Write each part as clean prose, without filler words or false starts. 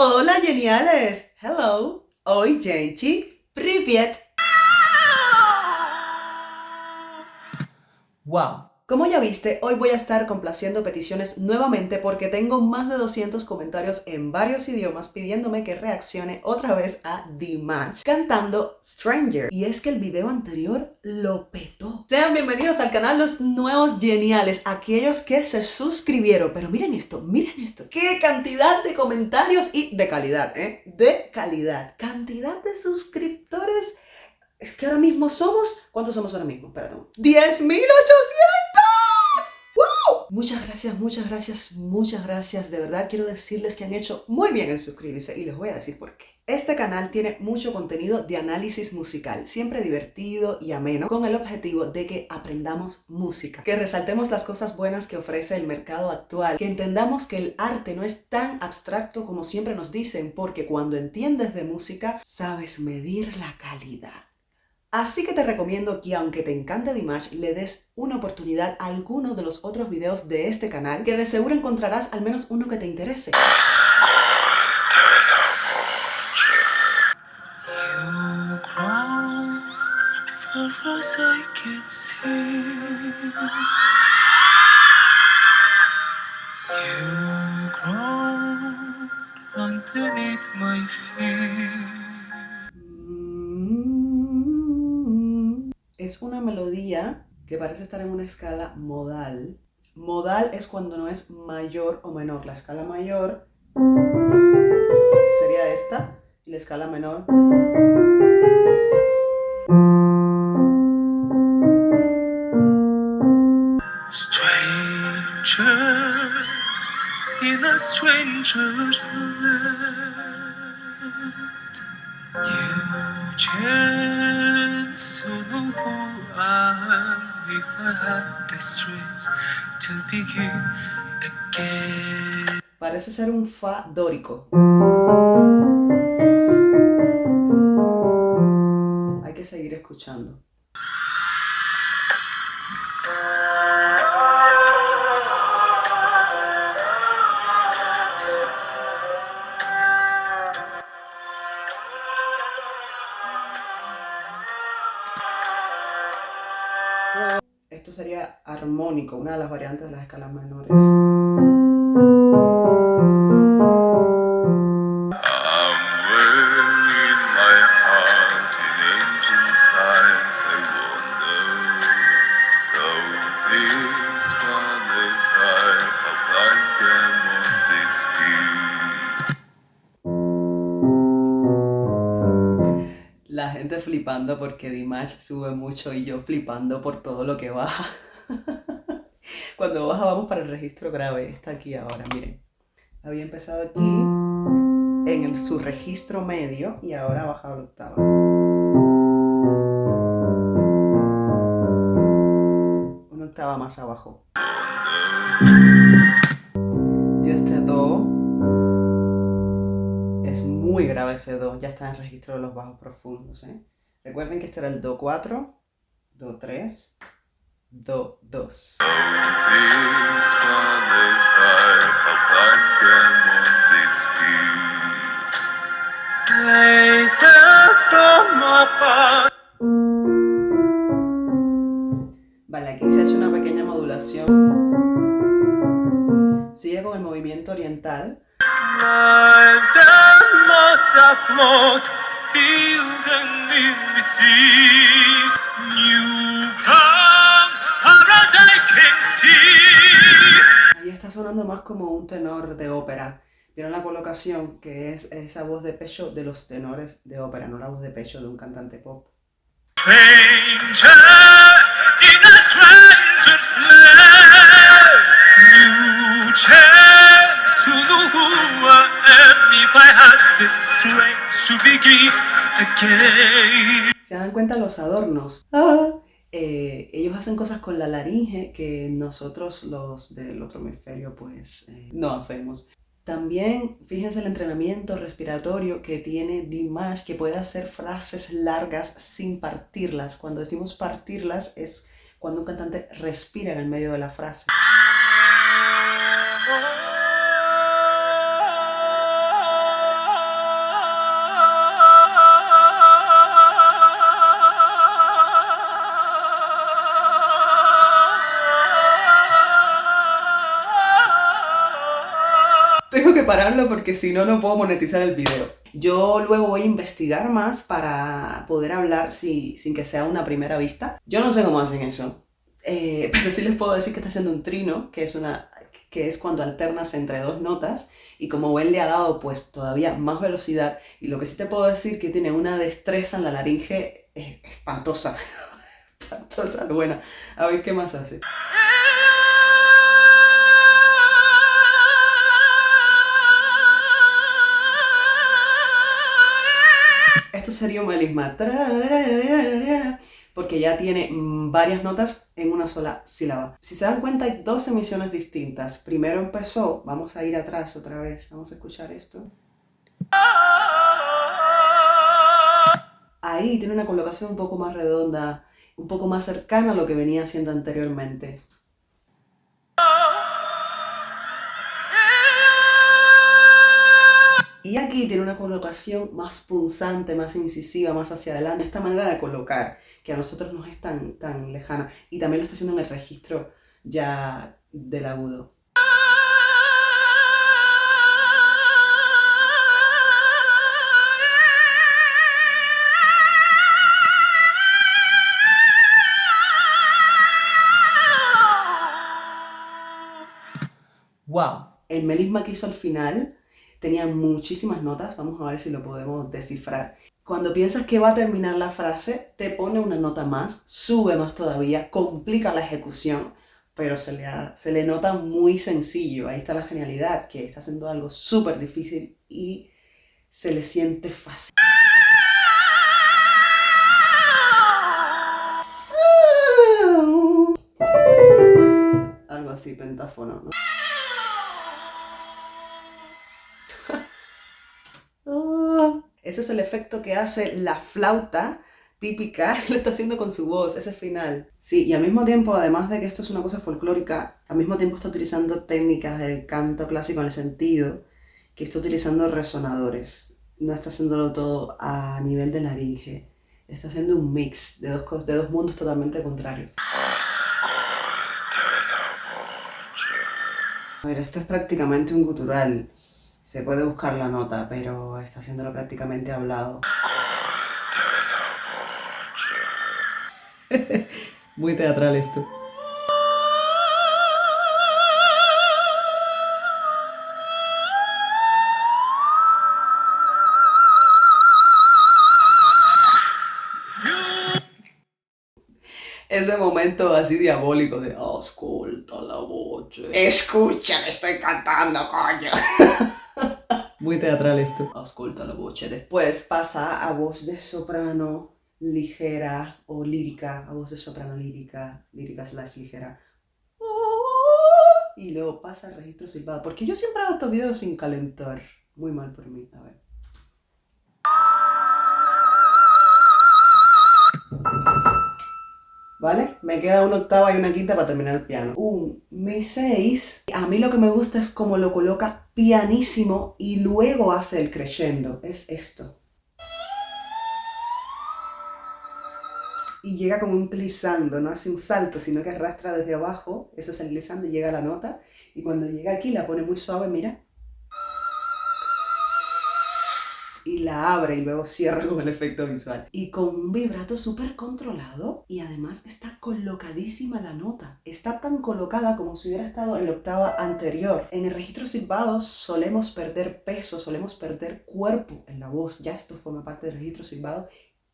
Hola geniales, hello, oi gente, привет. Wow. Como ya viste, hoy voy a estar complaciendo peticiones nuevamente porque tengo más de 200 comentarios en varios idiomas pidiéndome que reaccione otra vez a Dimash cantando Stranger. Y es que el video anterior lo petó. Sean bienvenidos al canal los nuevos geniales, aquellos que se suscribieron. Pero miren esto, miren esto. ¡Qué cantidad de comentarios! Y de calidad, ¿eh? De calidad. Cantidad de suscriptores. Es que ahora mismo somos... ¿Cuántos somos ahora mismo? Perdón. ¡10.800! ¡Wow! Muchas gracias, muchas gracias, muchas gracias. De verdad quiero decirles que han hecho muy bien en suscribirse y les voy a decir por qué. Este canal tiene mucho contenido de análisis musical, siempre divertido y ameno, con el objetivo de que aprendamos música, que resaltemos las cosas buenas que ofrece el mercado actual, que entendamos que el arte no es tan abstracto como siempre nos dicen, porque cuando entiendes de música, sabes medir la calidad. Así que te recomiendo que aunque te encante Dimash, le des una oportunidad a alguno de los otros videos de este canal, que de seguro encontrarás al menos uno que te interese. Es una melodía que parece estar en una escala modal. Modal es cuando no es mayor o menor. La escala mayor sería esta y la escala menor Stranger in a stranger's land, you chance to know who I am if I had the strength to begin again. Parece ser un fa dórico. Hay que seguir escuchando. Esto sería armónico, una de las variantes de las escalas menores. La gente flipando porque Dimash sube mucho y yo flipando por todo lo que baja. Cuando baja vamos para el registro grave. Está aquí ahora, miren. Había empezado aquí en su registro medio y ahora ha bajado la octava. Una octava más abajo. Dio este do. Es muy grave ese do. Ya está en el registro de los bajos profundos, ¿eh? Recuerden que este era el do 4, do 3, do 2. Vale, aquí se ha hecho una pequeña modulación. Sigue con el movimiento oriental. Ahí está sonando más como un tenor de ópera. ¿Vieron la colocación? Que es esa voz de pecho de los tenores de ópera, no la voz de pecho de un cantante pop. ¿Se dan cuenta los adornos? Ellos hacen cosas con la laringe que nosotros los del otro hemisferio pues no hacemos. También fíjense el entrenamiento respiratorio que tiene Dimash, que puede hacer frases largas sin partirlas. Cuando decimos partirlas es cuando un cantante respira en el medio de la frase. pararlo porque si no, no puedo monetizar el video. Yo luego voy a investigar más para poder hablar sin que sea una primera vista. Yo no sé cómo hacen eso, pero sí les puedo decir que está haciendo un trino, que es cuando alternas entre dos notas, y como él le ha dado pues todavía más velocidad, y lo que sí te puedo decir que tiene una destreza en la laringe espantosa, espantosa, buena. A ver qué más hace. Esto sería un melisma, porque ya tiene varias notas en una sola sílaba. Si se dan cuenta, hay dos emisiones distintas. Primero empezó, vamos a ir atrás otra vez, vamos a escuchar esto. Ahí tiene una colocación un poco más redonda, un poco más cercana a lo que venía haciendo anteriormente. Y aquí tiene una colocación más punzante, más incisiva, más hacia adelante. Esta manera de colocar, que a nosotros nos es tan lejana. Y también lo está haciendo en el registro ya del agudo. ¡Wow! El melisma que hizo al final tenía muchísimas notas. Vamos a ver si lo podemos descifrar. Cuando piensas que va a terminar la frase, te pone una nota más, sube más todavía, complica la ejecución, pero se le nota muy sencillo. Ahí está la genialidad, que está haciendo algo súper difícil y se le siente fácil. Algo así, pentáfono, ¿no? Ese es el efecto que hace la flauta típica, lo está haciendo con su voz, ese final. Sí, y al mismo tiempo, además de que esto es una cosa folclórica, al mismo tiempo está utilizando técnicas del canto clásico en el sentido que está utilizando resonadores. No está haciéndolo todo a nivel de laringe. Está haciendo un mix de dos mundos totalmente contrarios. A ver, esto es prácticamente un gutural. Se puede buscar la nota, pero está haciéndolo prácticamente hablado. Muy teatral esto. Ese momento así diabólico de ascolta la voce. Escucha, que estoy cantando, coño. Muy teatral esto. Ascolta la voce. Después pasa a voz de soprano ligera o lírica, a voz de soprano lírica, lírica slash ligera. Y luego pasa al registro silbado. Porque yo siempre hago estos videos sin calentar. Muy mal por mí. A ver. ¿Vale? Me queda una octava y una quinta para terminar el piano. Mi 6. A mí lo que me gusta es cómo lo coloca pianísimo y luego hace el crescendo. Es esto. Y llega como un glissando, no hace un salto, sino que arrastra desde abajo. Eso es el glissando y llega a la nota. Y cuando llega aquí la pone muy suave, mira. Y la abre y luego cierra con el efecto visual. Y con un vibrato súper controlado y además está colocadísima la nota. Está tan colocada como si hubiera estado en la octava anterior. En el registro silbado solemos perder peso, solemos perder cuerpo en la voz. Ya esto forma parte del registro silbado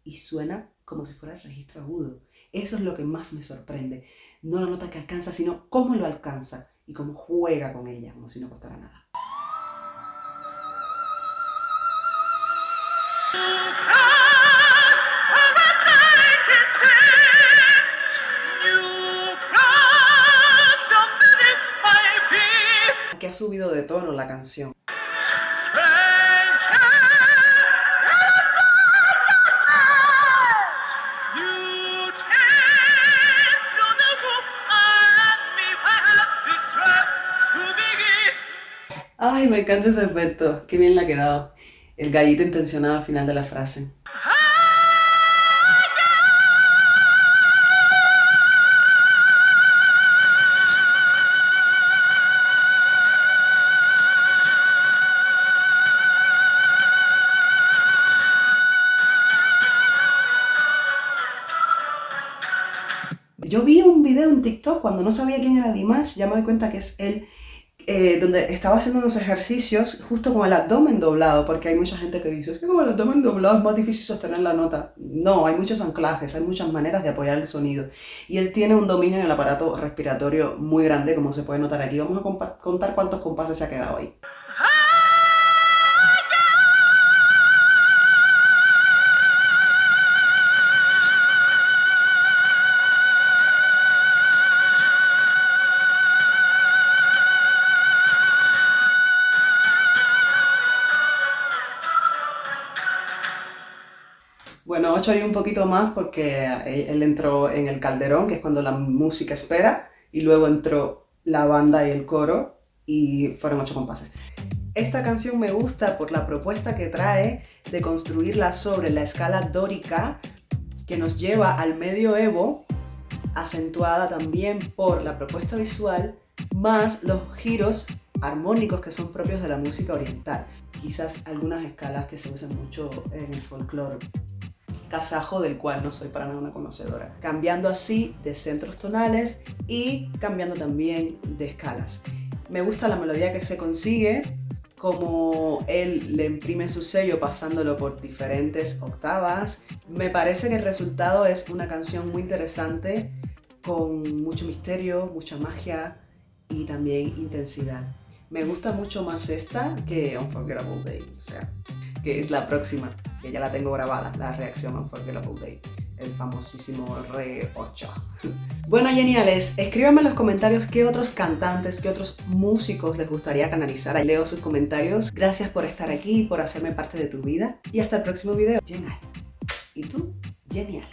y suena como si fuera el registro agudo. Eso es lo que más me sorprende. No la nota que alcanza, sino cómo lo alcanza y cómo juega con ella, como si no costara nada. Que ha subido de tono la canción. Ay, me encanta ese efecto. Qué bien le ha quedado. El gallito intencionado al final de la frase. Yo vi un video en TikTok cuando no sabía quién era Dimash, ya me doy cuenta que es él, donde estaba haciendo unos ejercicios justo con el abdomen doblado, porque hay mucha gente que dice, es que con el abdomen doblado es más difícil sostener la nota. No, hay muchos anclajes, hay muchas maneras de apoyar el sonido. Y él tiene un dominio en el aparato respiratorio muy grande, como se puede notar aquí. Vamos a contar cuántos compases se ha quedado ahí. Bueno, 8 y un poquito más porque él entró en el calderón, que es cuando la música espera, y luego entró la banda y el coro, y fueron 8 compases. Esta canción me gusta por la propuesta que trae de construirla sobre la escala dórica, que nos lleva al medioevo, acentuada también por la propuesta visual, más los giros armónicos que son propios de la música oriental. Quizás algunas escalas que se usan mucho en el folclore kazajo, del cual no soy para nada una conocedora. Cambiando así de centros tonales y cambiando también de escalas. Me gusta la melodía que se consigue, como él le imprime su sello pasándolo por diferentes octavas. Me parece que el resultado es una canción muy interesante, con mucho misterio, mucha magia y también intensidad. Me gusta mucho más esta que Unforgettable Day, o sea, que es la próxima, que ya la tengo grabada, la reacción a Unforgettable Day, el famosísimo Re 8. Bueno, geniales, escríbanme en los comentarios qué otros cantantes, qué otros músicos les gustaría canalizar. Leo sus comentarios. Gracias por estar aquí, por hacerme parte de tu vida, y hasta el próximo video. Genial. ¿Y tú? Genial.